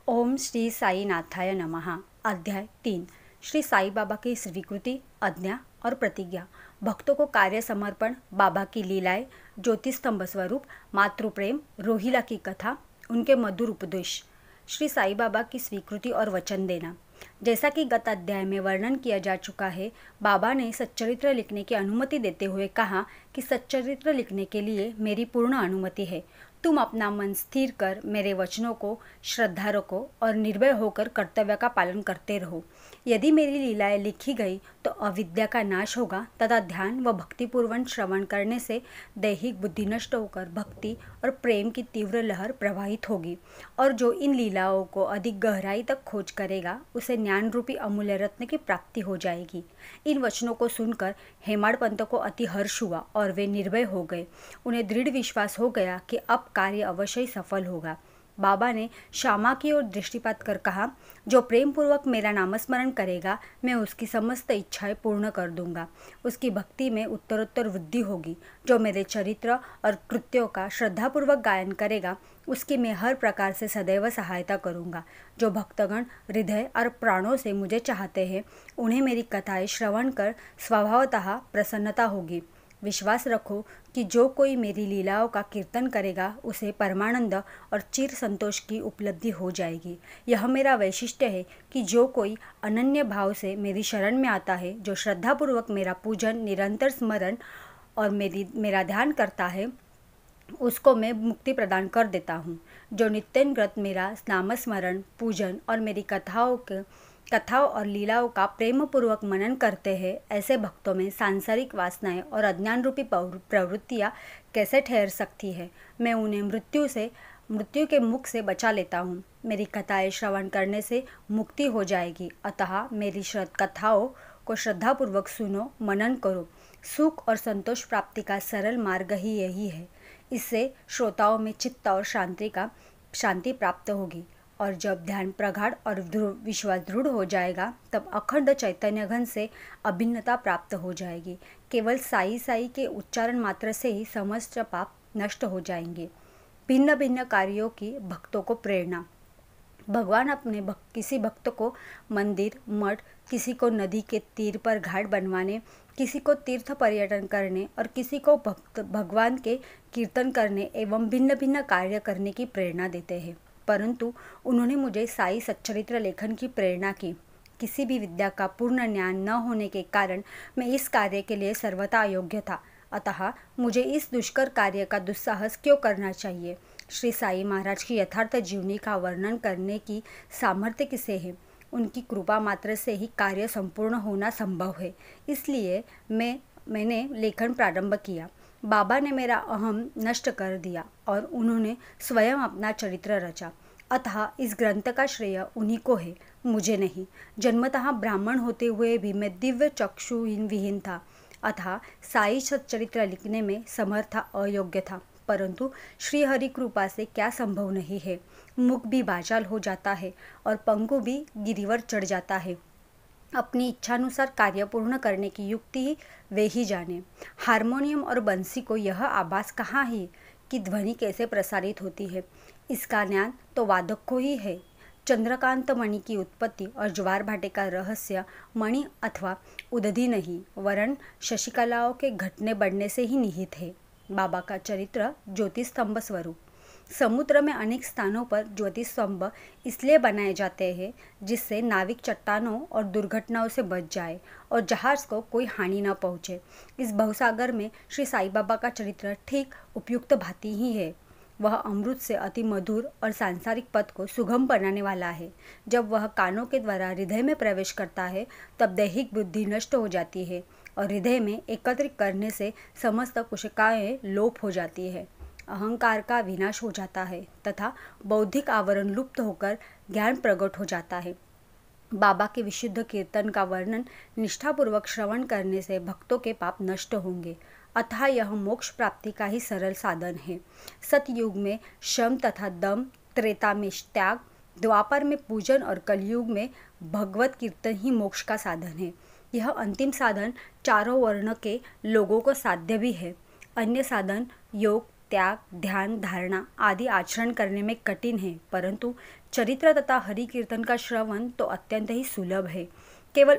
ओम श्री साई नाथाय नमः। अध्याय 3। श्री साई बाबा की स्वीकृति, आज्ञा और प्रतिज्ञा। भक्तों को कार्य समर्पण, बाबा की लीलाएं, ज्योति स्तंभ स्वरूप, मातृप्रेम, रोहिला की कथा, उनके मधुर उपदेश। श्री साई बाबा की स्वीकृति और वचन देना। जैसा कि गत अध्याय में वर्णन किया जा चुका है, बाबा ने सच्चरित्र लिखने की अनुमति देते हुए कहा कि सच्चरित्र लिखने के लिए मेरी पूर्ण अनुमति है। तुम अपना मन स्थिर कर मेरे वचनों को श्रद्धा रखो और निर्भय होकर कर्तव्य का पालन करते रहो। यदि मेरी लीलाएं लिखी गई तो अविद्या का नाश होगा तथा ध्यान व भक्तिपूर्वक श्रवण करने से दैहिक बुद्धि नष्ट होकर भक्ति और प्रेम की तीव्र लहर प्रवाहित होगी, और जो इन लीलाओं को अधिक गहराई तक खोज करेगा उसे ज्ञान रूपी अमूल्य रत्न की प्राप्ति हो जाएगी। इन वचनों को सुनकर हेमाड़ पंत को अति हर्ष हुआ और वे निर्भय हो गए। उन्हें दृढ़ विश्वास हो गया कि अब कार्य अवश्य ही सफल होगा। बाबा ने श्यामा की ओर दृष्टिपात कर कहा, जो प्रेम पूर्वक मेरा नामस्मरण करेगा मैं उसकी समस्त इच्छाएं पूर्ण कर दूंगा। उसकी भक्ति में उत्तरोत्तर वृद्धि होगी। जो मेरे चरित्र और कृत्यों का श्रद्धापूर्वक गायन करेगा उसकी मैं हर प्रकार से सदैव सहायता करूंगा। जो भक्तगण हृदय और प्राणों से मुझे चाहते हैं उन्हें मेरी कथाएं श्रवण कर स्वभावतः प्रसन्नता होगी। विश्वास रखो कि जो कोई मेरी लीलाओं का कीर्तन करेगा उसे परमानंद और चिर संतोष की उपलब्धि हो जाएगी। यह मेरा वैशिष्ट्य है कि जो कोई अनन्य भाव से मेरी शरण में आता है, जो श्रद्धापूर्वक मेरा पूजन, निरंतर स्मरण और मेरा ध्यान करता है, उसको मैं मुक्ति प्रदान कर देता हूँ। जो नित्यव्रत मेरा नामस्मरण, पूजन और मेरी कथाओं और लीलाओं का प्रेम पूर्वक मनन करते हैं, ऐसे भक्तों में सांसारिक वासनाएं और अज्ञान रूपी प्रवृत्तियां कैसे ठहर सकती है। मैं उन्हें मृत्यु के मुख से बचा लेता हूँ। मेरी कथाएं श्रवण करने से मुक्ति हो जाएगी। अतः मेरी कथाओं को श्रद्धापूर्वक सुनो, मनन करो। सुख और संतोष प्राप्ति का सरल मार्ग ही यही है। इससे श्रोताओं में चित्त और शांति प्राप्त होगी, और जब ध्यान प्रगाढ़ और विश्वास दृढ़ हो जाएगा तब अखंड चैतन्य घन से अभिन्नता प्राप्त हो जाएगी। केवल साई साई के उच्चारण मात्र से ही समस्त पाप नष्ट हो जाएंगे। भिन्न भिन्न कार्यों की भक्तों को प्रेरणा। भगवान अपने किसी भक्त को मंदिर, मठ, किसी को नदी के तीर पर घाट बनवाने, किसी को तीर्थ पर्यटन करने और किसी को भगवान के कीर्तन करने एवं भिन्न भिन्न कार्य करने की प्रेरणा देते हैं। परंतु उन्होंने मुझे साई सच्चरित्र लेखन की प्रेरणा की। किसी भी विद्या का पूर्ण ज्ञान न होने के कारण मैं इस कार्य के लिए सर्वथा अयोग्य था। अतः मुझे इस दुष्कर कार्य का दुस्साहस क्यों करना चाहिए। श्री साई महाराज की यथार्थ जीवनी का वर्णन करने की सामर्थ्य किसे है। उनकी कृपा मात्र से ही कार्य संपूर्ण होना संभव है। इसलिए मैंने लेखन प्रारंभ किया। बाबा ने मेरा अहम नष्ट कर दिया और उन्होंने स्वयं अपना चरित्र रचा। अतः इस ग्रंथ का श्रेय उन्हीं को है, मुझे नहीं। जन्मतः ब्राह्मण होते हुए भी मैं दिव्य चक्षुहीन विहीन था। अतः साई सच्चरित्र लिखने में समर्थ अयोग्य था। परंतु श्री हरि कृपा से क्या संभव नहीं है। मुख भी वाचाल हो जाता है और पंगु भी गिरिवर चढ़ जाता है। अपनी इच्छानुसार कार्य पूर्ण करने की युक्ति ही वे ही जाने। हारमोनियम और बंसी को यह आभास कहाँ है कि ध्वनि कैसे प्रसारित होती है। इसका ज्ञान तो वादक को ही है। चंद्रकांत मणि की उत्पत्ति और ज्वार भाटे का रहस्य मणि अथवा उदधि नहीं, वरन शशिकलाओं के घटने बढ़ने से ही निहित है। बाबा का चरित्र ज्योति स्तंभ स्वरूप। समुद्र में अनेक स्थानों पर ज्योति स्तंभ इसलिए बनाए जाते हैं जिससे नाविक चट्टानों और दुर्घटनाओं से बच जाए और जहाज को कोई हानि न पहुँचे। इस भवसागर में श्री साई बाबा का चरित्र ठीक उपयुक्त भांति ही है। वह अमृत से अति मधुर और सांसारिक पथ को सुगम बनाने वाला है। जब वह कानों के द्वारा हृदय में प्रवेश करता है तब दैहिक बुद्धि नष्ट हो जाती है और हृदय में एकत्रित करने से समस्त कोशिकाएं लोप हो जाती है। अहंकार का विनाश हो जाता है तथा बौद्धिक आवरण लुप्त होकर ज्ञान प्रकट हो जाता है। बाबा के विशुद्ध कीर्तन का वर्णन निष्ठापूर्वक श्रवण करने से भक्तों के पाप नष्ट होंगे। अतः यह मोक्ष प्राप्ति का ही सरल साधन है। सतयुग में श्रम तथा दम, त्रेता में त्याग, द्वापर में पूजन और कलयुग में भगवत कीर्तन ही मोक्ष का साधन है। यह अंतिम साधन चारों वर्ण के लोगों को साध्य भी है। अन्य साधन योग, त्याग, ध्यान, धारणा आदि आचरण करने में कठिन है, परंतु चरित्र तथा हरि कीर्तन का श्रवण तो अत्यंत ही सुलभ है। केवल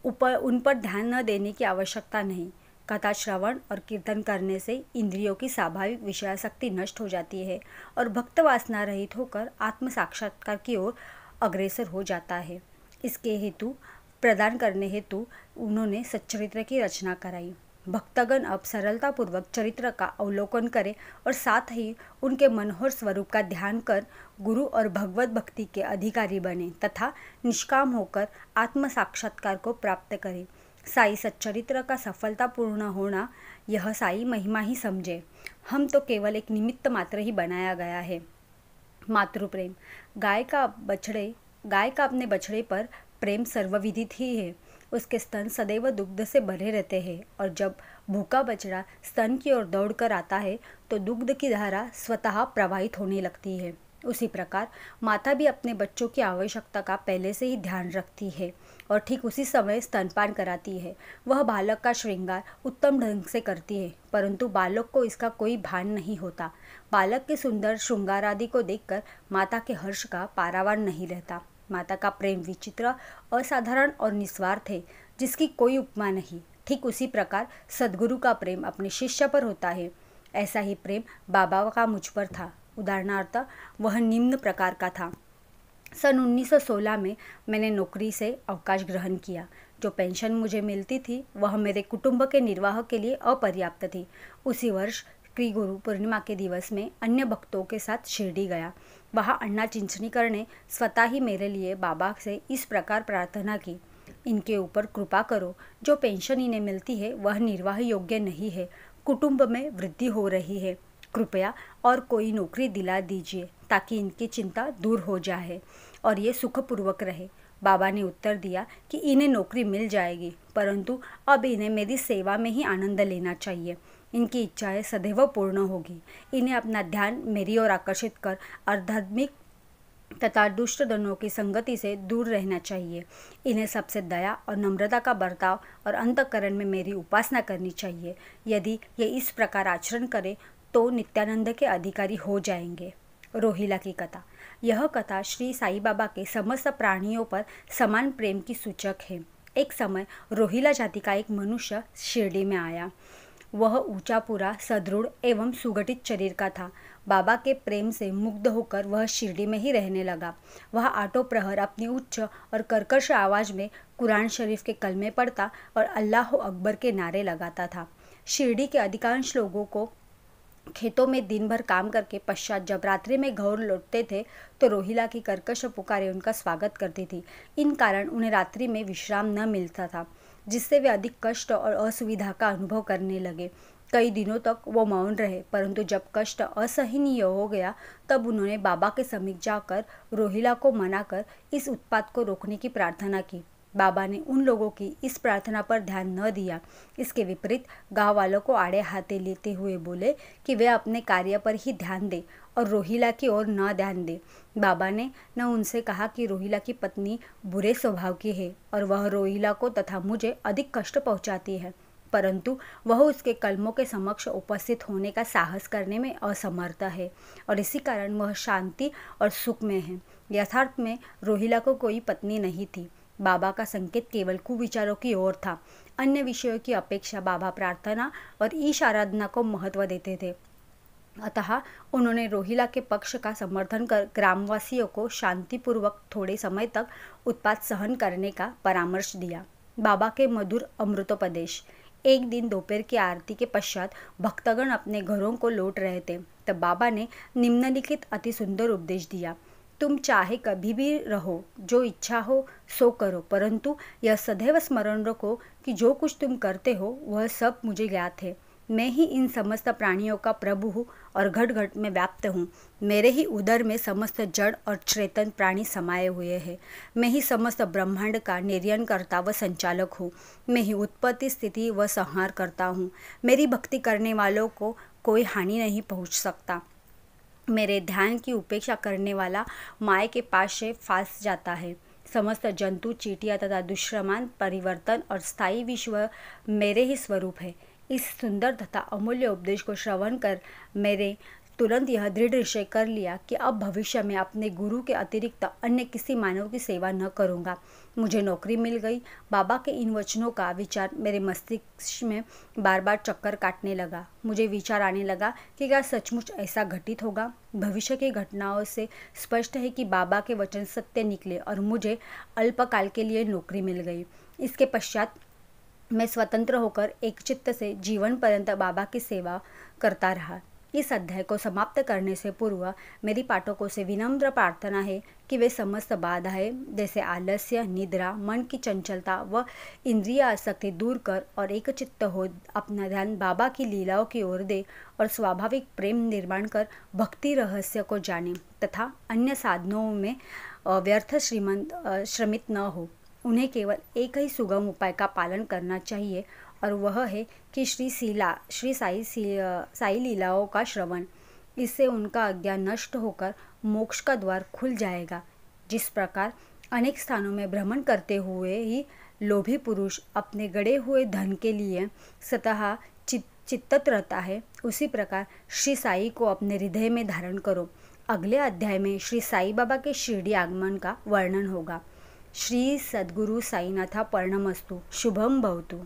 उन पर ध्यान न देने की आवश्यकता नहीं। कथा श्रवण और कीर्तन करने से इंद्रियों की स्वाभाविक विषयासक्ति नष्ट हो जाती है और भक्त वासना रहित होकर आत्म साक्षात्कार की ओर अग्रसर हो जाता है। इसके हेतु प्रदान करने हेतु उन्होंने सच्चरित्र की रचना कराई। भक्तगण अब सरलतापूर्वक चरित्र का अवलोकन करें और साथ ही उनके मनोहर स्वरूप का ध्यान कर गुरु और भगवत भक्ति के अधिकारी बने तथा निष्काम होकर आत्म साक्षात्कार को प्राप्त करें। साई सच्चरित्र का सफलतापूर्ण होना यह साई महिमा ही समझे। हम तो केवल एक निमित्त मात्र ही बनाया गया है। मातृप्रेम। गाय का अपने बछड़े पर प्रेम सर्वविदित ही है। उसके स्तन सदैव दुग्ध से भरे रहते हैं और जब भूखा बछड़ा स्तन की ओर दौड़कर आता है तो दुग्ध की धारा स्वतः प्रवाहित होने लगती है। उसी प्रकार माता भी अपने बच्चों की आवश्यकता का पहले से ही ध्यान रखती है और ठीक उसी समय स्तनपान कराती है। वह बालक का श्रृंगार उत्तम ढंग से करती है, परंतु बालक को इसका कोई भान नहीं होता। बालक के सुंदर श्रृंगार आदि को देखकर माता के हर्ष का पारावार नहीं रहता। माता का प्रेम विचित्र, असाधारण और निस्वार्थ है, जिसकी कोई उपमा नहीं। ठीक उसी प्रकार सद्गुरु का प्रेम अपने शिष्य पर होता है। ऐसा ही प्रेम बाबा का मुझ पर था। उदाहरणार्थ वह निम्न प्रकार का था। सन 1916 में मैंने नौकरी से अवकाश ग्रहण किया। जो पेंशन मुझे मिलती थी वह मेरे कुटुंब के निर्वाह के लिए अपर्याप्त थी। उसी वर्ष श्री गुरु पूर्णिमा के दिवस में अन्य भक्तों के साथ शिरडी गया। वहाँ अन्ना चिंचनीकर ने स्वतः ही मेरे लिए बाबा से इस प्रकार प्रार्थना की, इनके ऊपर कृपा करो। जो पेंशन इन्हें मिलती है वह निर्वाह योग्य नहीं है। कुटुंब में वृद्धि हो रही है। कृपया और कोई नौकरी दिला दीजिए ताकि इनकी चिंता दूर हो जाए और ये सुखपूर्वक रहे। बाबा ने उत्तर दिया कि इन्हें नौकरी मिल जाएगी, परंतु अब इन्हें मेरी सेवा में ही आनंद लेना चाहिए। इनकी इच्छाएं सदैव पूर्ण होगी। इन्हें अपना ध्यान मेरी ओर आकर्षित कर आध्यात्मिक तथा दुष्ट जनों की संगति से दूर रहना चाहिए। इन्हें सबसे दया और नम्रता का बर्ताव और अंतःकरण में मेरी उपासना करनी चाहिए। यदि ये इस प्रकार आचरण करें तो नित्यानंद के अधिकारी हो जाएंगे। रोहिला की कथा। यह कथा श्री साई बाबा के समस्त प्राणियों पर समान प्रेम की सूचक है। एक समय रोहिला जाति का एक मनुष्य शिरडी में आया। वह ऊंचा पूरा सदृढ़ एवं सुगठित शरीर का था। बाबा के प्रेम से मुग्ध होकर वह शिरडी में ही रहने लगा। वह आठों प्रहर अपनी उच्च और कर्कश आवाज में कुरान शरीफ के कलमे पढ़ता और अल्लाह अकबर के नारे लगाता था। शिरडी के अधिकांश लोगों को खेतों में दिन भर काम करके पश्चात जब रात्रि में घर लौटते थे तो रोहिला की कर्कश पुकारें उनका स्वागत करती थी। इन कारण उन्हें रात्रि में विश्राम न मिलता था, जिससे वे अधिक कष्ट और असुविधा का अनुभव करने लगे। कई दिनों तक वो मौन रहे, परंतु जब कष्ट असहनीय हो गया तब उन्होंने बाबा के समीप जाकर रोहिला को मनाकर इस उत्पात को रोकने की प्रार्थना की। बाबा ने उन लोगों की इस प्रार्थना पर ध्यान न दिया। इसके विपरीत गांव वालों को आड़े हाथे लेते हुए बोले कि वे अपने कार्य पर ही ध्यान दें और रोहिला की ओर न ध्यान दें। बाबा ने न उनसे कहा कि रोहिला की पत्नी बुरे स्वभाव की है और वह रोहिला को तथा मुझे अधिक कष्ट पहुंचाती है, परंतु वह उसके कलमों के समक्ष उपस्थित होने का साहस करने में असमर्थ है और इसी कारण वह शांति और सुख में है। यथार्थ में रोहिला को कोई पत्नी नहीं थी। बाबा का संकेत केवल कुविचारों की ओर था। अन्य विषयों की अपेक्षा बाबा प्रार्थना और ईश आराधना को महत्व देते थे। अतः उन्होंने रोहिला के पक्ष का समर्थन कर ग्रामवासियों को शांतिपूर्वक थोड़े समय तक उत्पात सहन करने का परामर्श दिया। बाबा के मधुर अमृतोपदेश। एक दिन दोपहर की आरती के पश्चात भक्तगण अपने घरों को लौट रहे थे तब बाबा ने निम्नलिखित अति सुंदर उपदेश दिया। तुम चाहे कभी भी रहो, जो इच्छा हो सो करो, परंतु यह सदैव स्मरण रखो कि जो कुछ तुम करते हो वह सब मुझे ज्ञात है। मैं ही इन समस्त प्राणियों का प्रभु हूँ और घट घट में व्याप्त हूँ। मेरे ही उदर में समस्त जड़ और चेतन प्राणी समाये हुए हैं। मैं ही समस्त ब्रह्मांड का निर्यन करता व संचालक हूँ। मैं ही उत्पत्ति, स्थिति व संहार करता हूँ। मेरी भक्ति करने वालों को कोई हानि नहीं पहुँच सकता। मेरे ध्यान की उपेक्षा करने वाला माया के पास से फांस जाता है। समस्त जंतु, चींटियाँ तथा दुष्प्रमाण, परिवर्तन और स्थायी विश्व मेरे ही स्वरूप है। इस सुंदर तथा अमूल्य उपदेश को श्रवण कर मेरे तुरंत यह दृढ़ निश्चय कर लिया कि अब भविष्य में अपने गुरु के अतिरिक्त अन्य किसी मानव की सेवा न करूँगा। मुझे नौकरी मिल गई। बाबा के इन वचनों का विचार मेरे मस्तिष्क में बार बार चक्कर काटने लगा। मुझे विचार आने लगा कि क्या सचमुच ऐसा घटित होगा। भविष्य की घटनाओं से स्पष्ट है कि बाबा के वचन सत्य निकले और मुझे अल्पकाल के लिए नौकरी मिल गई। इसके पश्चात मैं स्वतंत्र होकर एक चित्त से जीवन पर्यंत बाबा की सेवा करता रहा। इस अध्याय को समाप्त करने से पूर्व मेरी पाठकों से विनम्र प्रार्थना है कि वे समस्त बाधाएं जैसे आलस्य, निद्रा, मन की चंचलता व इंद्रिय आसक्ति दूर कर और एक चित्त हो अपना ध्यान बाबा की लीलाओं की ओर दे और स्वाभाविक प्रेम निर्माण कर भक्ति रहस्य को जाने तथा अन्य साधनों में व्यर्थ श्रमित न हो। उन्हें केवल एक ही सुगम उपाय का पालन करना चाहिए और वह है कि श्री साई लीलाओं का श्रवण। इससे उनका अज्ञान नष्ट होकर मोक्ष का द्वार खुल जाएगा। जिस प्रकार अनेक स्थानों में भ्रमण करते हुए ही लोभी पुरुष अपने गड़े हुए धन के लिए स्वतः चित्तत रहता है, उसी प्रकार श्री साई को अपने हृदय में धारण करो। अगले अध्याय में श्री साई बाबा के शिरडी आगमन का वर्णन होगा। श्री सद्गुरु साईनाथा पर्णमस्तु। शुभम भवतु।